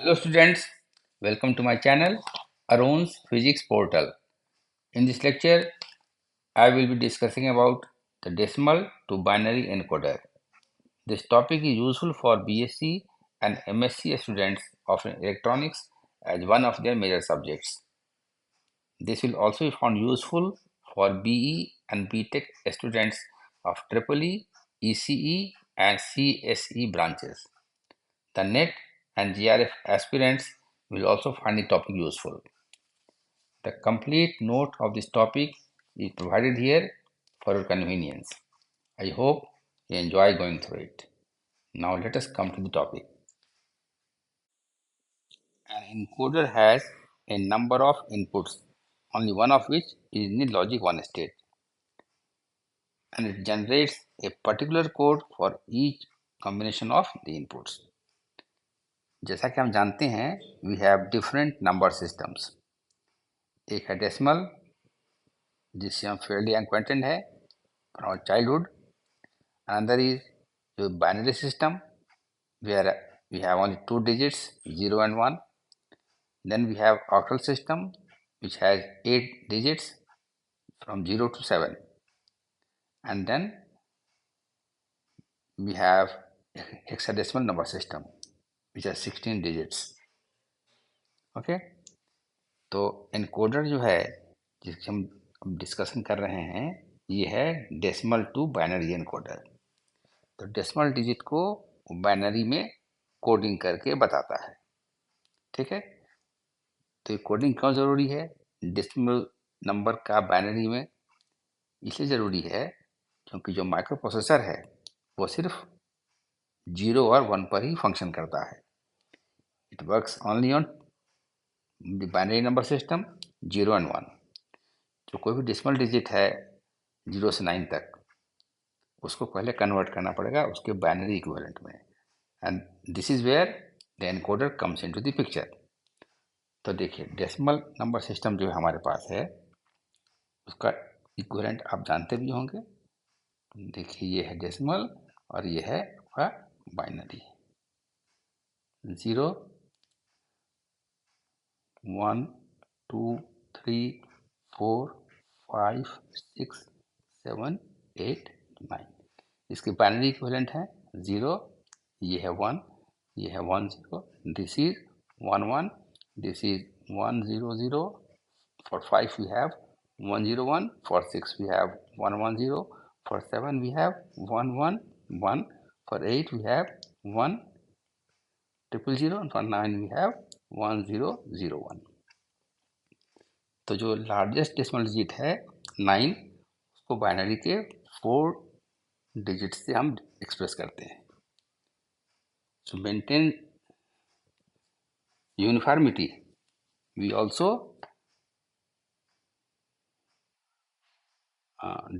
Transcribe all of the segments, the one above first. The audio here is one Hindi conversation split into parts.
Hello students, welcome to my channel Arun's Physics Portal. In this lecture, I will be discussing about the decimal to binary encoder. This topic is useful for BSc and MSc students of electronics as one of their major subjects. This will also be found useful for BE and BTech students of EEE, ECE and CSE branches. The NET and GRF aspirants will also find the topic useful. The complete note of this topic is provided here for your convenience. I hope you enjoy going through it. Now let us come to the topic. An encoder has a number of inputs, only one of which is in the logic 1 state, and it generates a particular code for each combination of the inputs. जैसा कि हम जानते हैं, we have different number systems. एक है डेसिमल, जिससे हम फेयरली एक्quainted है from our childhood. Another is the binary system, where we have only two digits, 0 and 1. Then we have octal system, which has 8 digits from 0 to 7. And then we have hexadecimal number system, which has 16 digits. Okay, तो एनकोडर जो है जिसकी हम डिस्कशन कर रहे हैं, ये है डेसिमल टू बाइनरी एनकोडर. तो डेसिमल डिजिट को बाइनरी में कोडिंग करके बताता है. ठीक है, तो ये कोडिंग क्यों ज़रूरी है डेसिमल नंबर का बाइनरी में? इसलिए ज़रूरी है क्योंकि जो माइक्रो प्रोसेसर है वो सिर्फ 0 और 1 पर ही फंक्शन करता है. It works only on the binary number system 0 and 1. जो कोई भी डेसिमल डिजिट है 0 से 9 तक, उसको पहले कन्वर्ट करना पड़ेगा उसके बाइनरी इक्विवेलेंट में, and this is where the encoder comes into the picture. तो देखिए, डेसिमल नंबर सिस्टम जो हमारे पास है उसका इक्विवेलेंट आप जानते भी होंगे. देखिए, ये है डेसिमल और ये है आपका बाइनरी. 0 1 2 3 4 5 6 7 8 9. इसके बाइनरी इक्विवेलेंट है 0, ये है 1, ये है 1 0, this is 1 1, this is 1 0 0. For 5 we have 1 0 1, for 6 we have 1 1 0, for 7 we have 1 1 1, for 8 we have 1 0 0, and for 9 we have 1 0 0 1. तो जो लार्जेस्ट डेसिमल डिजिट है 9, उसको बाइनरी के 4 डिजिट से हम एक्सप्रेस करते हैं. To maintain uniformity, we also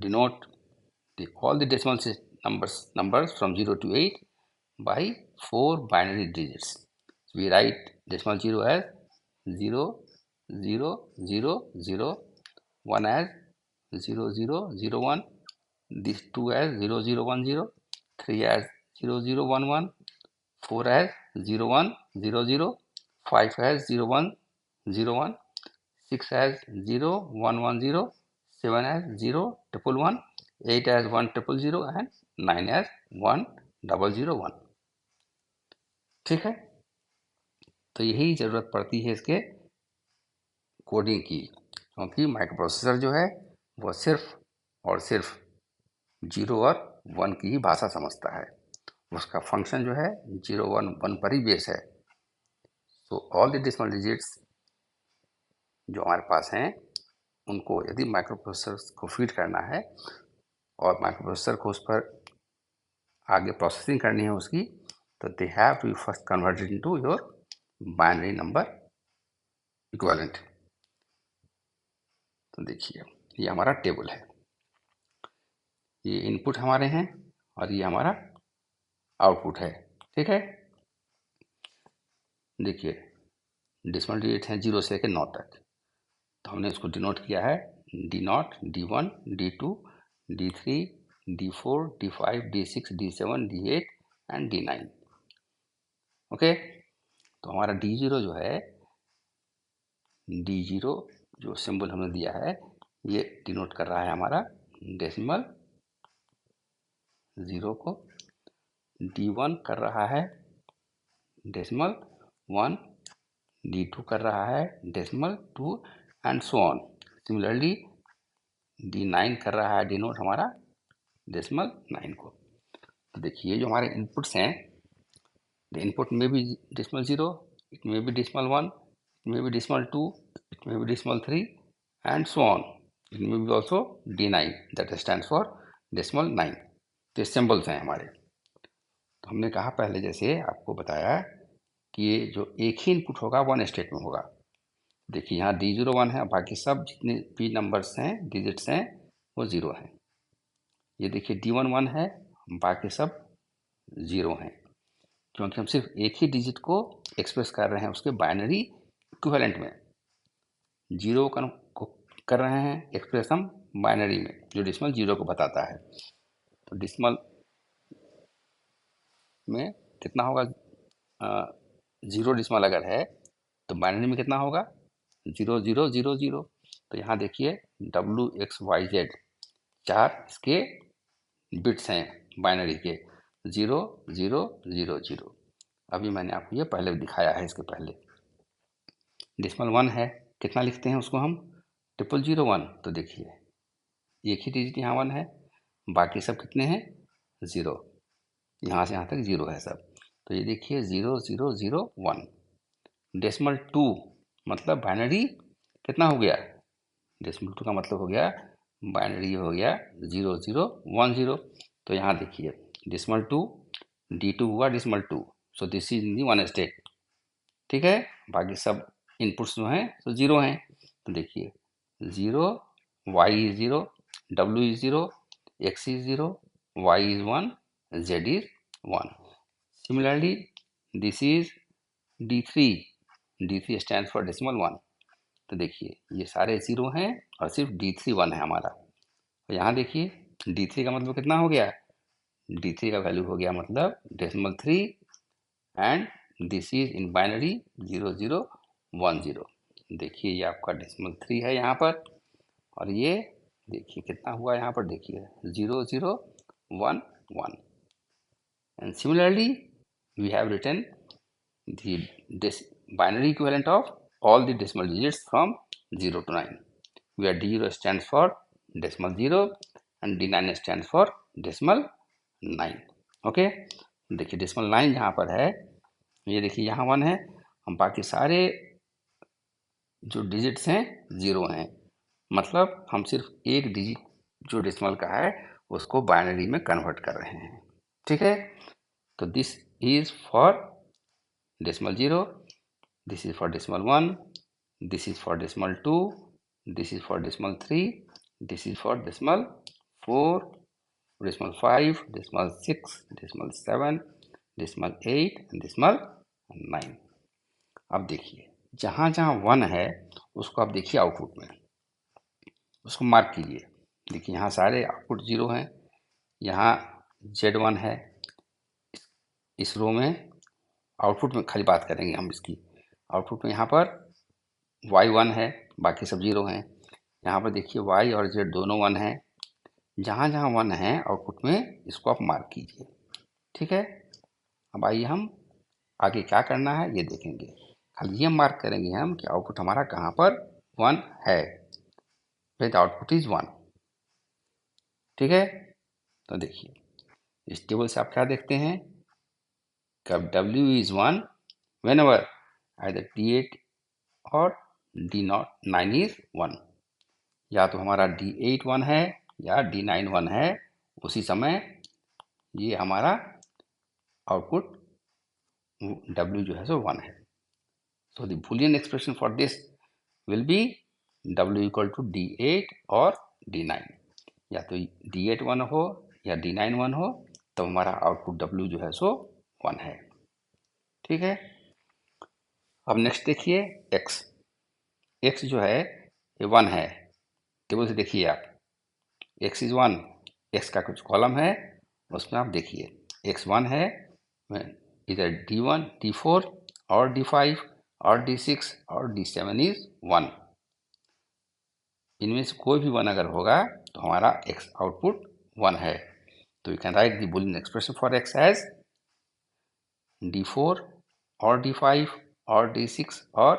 denote all the decimal numbers from 0 to 8 by 4 binary digits. So we write decimal 0 as 0 0 0 0, 1 as 0 0 0 1, this 2 as 0 0 1 0, 3 as 0 0 1 1, 4 as 0 1 0 0, 5 as 0 1 0 1, 6 as 0 1 1 0, 7 as 0 1 1, 8 as 1 0 0, and 9 as 1 0 0 1. ठीक है, तो यही ज़रूरत पड़ती है इसके कोडिंग की, क्योंकि माइक्रोप्रोसेसर जो है वो सिर्फ और सिर्फ 0 और 1 की ही भाषा समझता है. उसका फंक्शन जो है 0 1 1 पर ही बेस है. So all the decimal digits जो हमारे पास हैं, उनको यदि माइक्रोप्रोसेसर को फीड करना है और माइक्रोप्रोसेसर को उस पर आगे प्रोसेसिंग करनी है उसकी, तो they have to first converted into your binary number equivalent. तो देखिए, ये हमारा टेबल है, ये इनपुट हमारे हैं और ये हमारा आउटपुट है. ठीक है, देखिए डेसिमल डिजिट हैं 0 से लेकर 9 तक, तो हमने इसको डिनोट किया है D0, D1, D2, D3, D4, D5, D6, D7, D8 and D9. Okay, तो हमारा D0 जो है, D0 जो सिंबल हमने दिया है ये डिनोट कर रहा है हमारा डेसिमल 0 को, D1 कर रहा है डेसिमल 1, D2 कर रहा है decimal 2 and so on. Similarly D9 कर रहा है डिनोट हमारा डेसिमल 9 को। तो देखिए जो हमारे इनपुट्स हैं, द इनपुट में भी डेसिमल 0, इट में भी decimal 1, it may be decimal 2, it may be decimal 3 and so on. It may be also D9 that stands for decimal 9. तो सिंबल्स हैं हमारे। तो हमने कहा पहले, जैसे आपको बताया कि ये जो एक ही इनपुट होगा वन स्टेट में होगा। देखिए यहाँ D0 1 है, बाकी सब जितने भी नंबर्स हैं, डिजिट्स हैं, वो 0 हैं। ये देखिए D1 1 है, बाकी सब 0 हैं, क्योंकि हम सिर्फ एक ही डिजिट को एक्सप्रेस कर रहे हैं उसके बाइनरी इक्विवेलेंट में। 0 को कर रहे हैं एक्सप्रेस हम बाइनरी में, जो डेसिमल 0 को बताता है। तो डेसिमल में कितना होगा, 0 डेसिमल अगर है तो बाइनरी में कितना होगा, 0 0 0 0। तो यहाँ देखिए WXYZ 4 इसके बिट्स हैं बाइनरी के, 0 0 0 0। अभी मैंने आपको ये पहले दिखाया है, इसके पहले। डेसिमल 1 है, कितना लिखते हैं उसको हम, 0001। तो देखिए एक ही डिजिट यहाँ 1 है, बाकी सब कितने हैं, 0। यहाँ से यहाँ तक 0 है सब। तो ये देखिए 0 0 0 1। डेसिमल 2 मतलब बाइनरी कितना हो गया, डेसिमल 2 का मतलब हो गया बाइनरी हो गया 0 0 1 0। तो यहाँ देखिए डेसिमल 2, D2 हुआ decimal 2, so this is in the one state. ठीक है, बाकी सब इनपुट्स जो हैं तो 0 हैं। तो देखिए 0, Y is 0, W is 0, X is 0, Y is 1, Z is 1. Similarly, this is D3. D3 stands for decimal 1. तो देखिए ये सारे 0 हैं और सिर्फ D3 1 है हमारा। तो यहाँ देखिए D3 का मतलब कितना हो गया, D3 का वैल्यू हो गया मतलब decimal 3 and this is in binary 0 0 1 0। देखिए ये आपका डेसिमल 3 है यहाँ पर, और ये देखिए कितना हुआ यहाँ पर, देखिए 0 0 1 1। And similarly we have written the binary equivalent of all the decimal digits from 0 to 9, where D0 stands for decimal 0 and D9 stands for decimal 9. Okay, देखिए डेसिमल 9 जहाँ पर है, ये देखिए यहाँ 1 है, हम बाकी सारे जो डिजिट्स हैं 0 हैं, मतलब हम सिर्फ एक डिजिट जो डेसिमल का है उसको बाइनरी में कन्वर्ट कर रहे हैं। ठीक है, तो this is for decimal 0, this is for decimal 1, this is for decimal 2, this is for decimal 3, this is for decimal 4, decimal 5, decimal 6, decimal 7, decimal 8 and decimal 9। अब देखिए जहाँ जहाँ 1 है उसको आप देखिए आउटपुट में, उसको मार्क कीजिए। देखिए यहाँ सारे आउटपुट 0 हैं, यहाँ Z1 है, इस रो में आउटपुट में खाली बात करेंगे हम इसकी। आउटपुट में यहाँ पर Y1 है, बाकी सब 0 हैं। यहाँ पर देखिए Y और Z दोनों 1 हैं। जहाँ जहाँ 1 है आउटपुट में इसको आप मार्क कीजिए। ठीक है, अब आइए हम आगे क्या करना है ये देखेंगे। खाली ये मार्क करेंगे हम कि आउटपुट हमारा कहाँ पर 1 है, द आउटपुट इज 1। ठीक है, तो देखिए इस टेबल से आप क्या देखते हैं, कब W is 1 whenever either D8 और D9 is 1, या तो हमारा D8 1 है या D9 1 है, उसी समय ये हमारा आउटपुट W जो है सो 1 है। So the Boolean expression for this will be W equal to D8 और D9, या तो D8 1 हो या D9 1 हो, तो हमारा आउटपुट W जो है सो 1 है। ठीक है, अब नेक्स्ट देखिए x जो है ये 1 है, टेबल से देखिए आप, x इज 1, x का कुछ कॉलम है उसमें आप देखिए x 1 है, इधर D1 D4 or D5 or D6 और D7 is 1. इनमें से कोई भी 1 अगर होगा तो हमारा x आउटपुट 1 है. तो you can write the Boolean expression for x as D4 or D5 or D6 और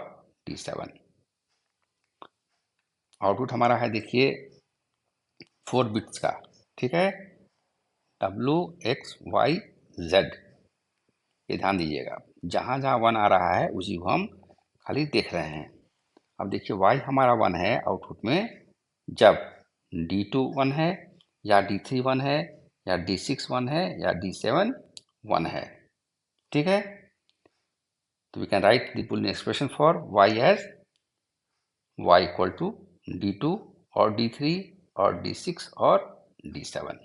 D7. आउटपुट हमारा है देखिए 4 बिट्स का, ठीक है, W X Y Z. ये ध्यान दीजिएगा, जहाँ जहाँ 1 आ रहा है उसी को हम खाली देख रहे हैं. अब देखिए y हमारा 1 है आउटपुट में जब D2 1 है या D3 1 है या D6 1 है या D7 1 है, ठीक है. तो we can write the Boolean expression for y as y equal to D2 और D3 और D6 और D7.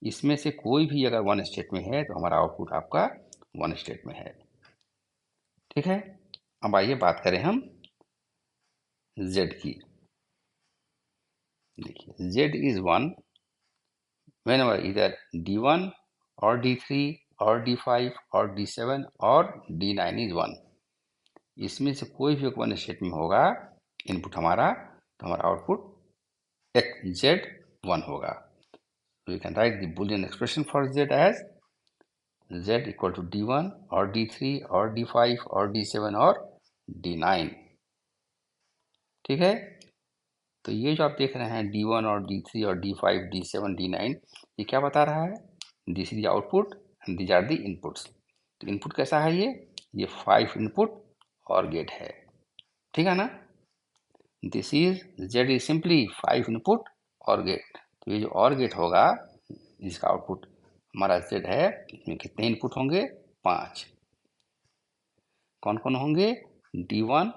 इसमें से कोई भी अगर 1 स्टेट में है तो हमारा आउटपुट आपका 1 स्टेट में है, ठीक है. अब आइए बात करें हम Z की. देखिए Z is 1 whenever either D1 or D3 or D5 or D7 और D9 is 1. इसमें से कोई भी 1 स्टेट में होगा इनपुट हमारा, तो हमारा आउटपुट Z1 होगा. So you can write the Boolean expression for Z as Z equal to D1 or D3 or D5 or D7 और D9, ठीक है. तो ये जो आप देख रहे हैं D1 और D3 और D5 D7 D9, ये क्या बता रहा है? This is output and these are the inputs. तो इनपुट कैसा है? ये 5 इनपुट और गेट है, ठीक है ना. This is Z is simply 5 input और गेट. तो ये जो और गेट होगा जिसका आउटपुट हमारा Z है, इसमें कितने इनपुट होंगे? 5. कौन कौन होंगे? D1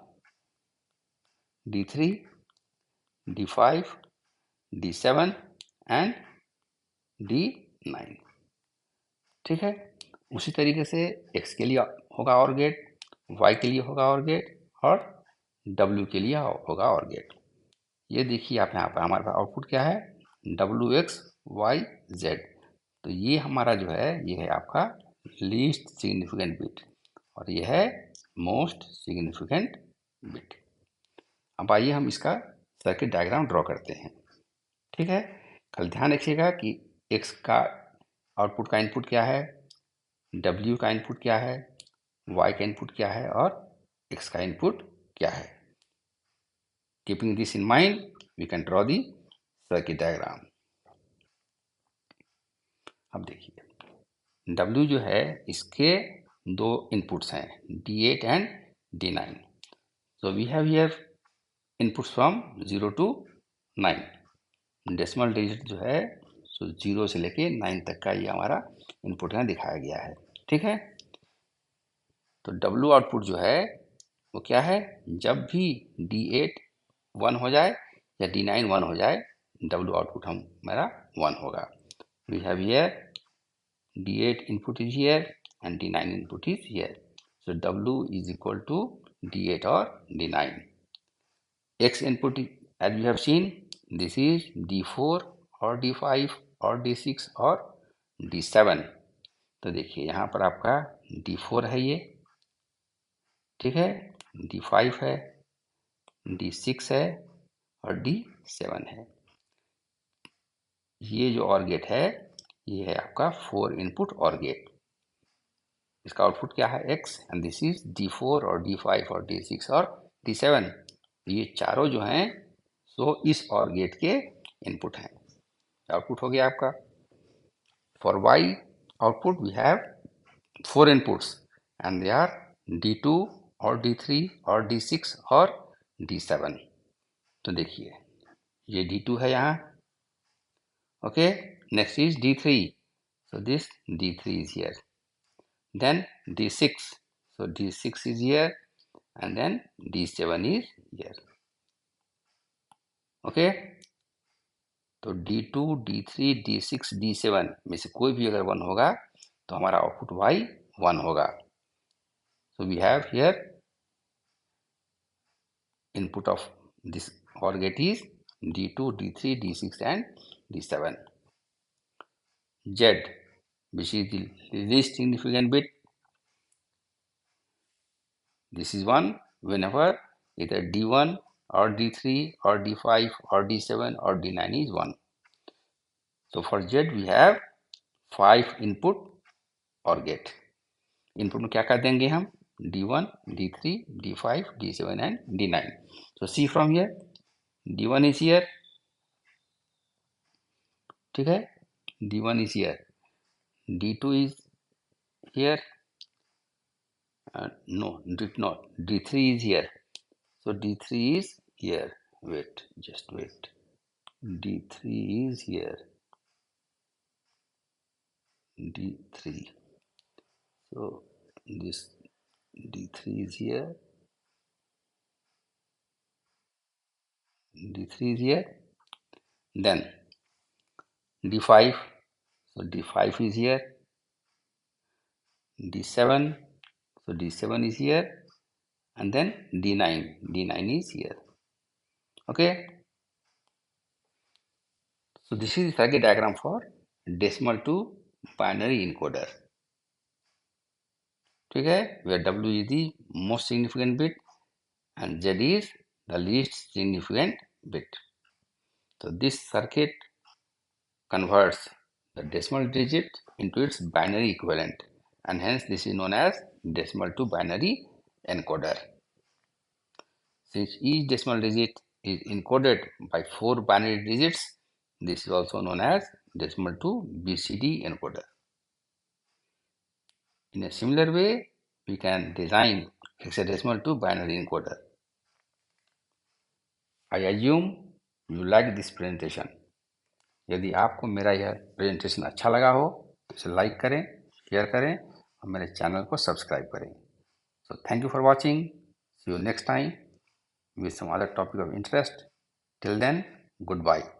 D3 D5 D7 and D9, ठीक है. उसी तरीके से x के लिए होगा और गेट, y के लिए होगा और गेट और w के लिए होगा और गेट. ये देखिए आप यहाँ पर हमारे पास आउटपुट क्या है? WXYZ. तो ये हमारा जो है ये है आपका लीस्ट सिग्निफिकेंट बिट और ये है मोस्ट सिग्निफिकेंट बिट. अब आइए हम इसका सर्किट डायग्राम ड्रॉ करते हैं, ठीक है. कल ध्यान रखिएगा कि x का आउटपुट का इनपुट क्या है, w का इनपुट क्या है, y का इनपुट क्या है और x का इनपुट क्या है. Keeping this in mind we can draw the circuit diagram. अब देखिए w जो है इसके 2 इनपुट्स हैं D8 and D9. So we have here inputs from 0 to 9. Decimal digit जो है सो 0 से लेके 9 तक का ये हमारा इनपुट यहाँ दिखाया गया है, ठीक है. तो W आउटपुट जो है वो क्या है? जब भी D8 1 हो जाए या D9 1 हो जाए, W आउटपुट हमारा 1 होगा. We have here D8 input is here and D9 input is here. So W is equal to D8 or D9. X input as we have seen, this is D4 और D5 और D6 और D7. तो देखिए यहाँ पर आपका D4 है ये, ठीक है, D5 है, D6 है और D7 है. ये जो OR गेट है ये है आपका 4 इनपुट OR गेट. इसका आउटपुट क्या है? X and this is D4 और D5 और D6 और D7. ये चारों जो हैं सो इस OR गेट के इनपुट हैं. आउटपुट हो गया आपका. For Y output we have 4 inputs and they are D2 और D3 और D6 और D7. तो देखिए ये D2 है यहाँ, okay. Next is D3. So this D3 is here. Then D6, so D6 is here and then D7 is here, okay. तो D2, D3, D6, D7 में से कोई भी अगर 1 होगा तो हमारा आउटपुट Y 1 होगा. So we have here input of this OR gate is D2, D3, D6 and D7. Z, which is the least significant bit, This is 1 whenever either D1 or D3 or D5 or D7 or D9 is 1. So for Z we have 5 input or gate. Input में क्या क्या देंगे हम? D1, D3, D5, D7 and D9. So see from here, D1 is here. ठीक है? D1 is here. D2 is here. No, did not. D3 is here. So D3 is here. Wait, just wait. D3 is here. D3. So this D3 is here. D3 is here. Then D5. So D5 is here. D7. So D7 is here. And then D9. D9 is here. Okay. So this is the circuit diagram for decimal to binary encoder. ठीक है? Where W is the most significant bit and Z is the least significant bit. So this circuit converts the decimal digit into its binary equivalent, and hence this is known as decimal to binary encoder. Since each decimal digit is encoded by 4 binary digits, this is also known as decimal to BCD encoder. In a similar way, we can design hexadecimal to binary encoder. I assume you like this presentation. यदि आपको मेरा यह प्रेजेंटेशन अच्छा लगा हो तो इसे लाइक करें, शेयर करें और मेरे चैनल को सब्सक्राइब करें. So thank you for watching. See you next time with some other topic of interest. Till then, goodbye.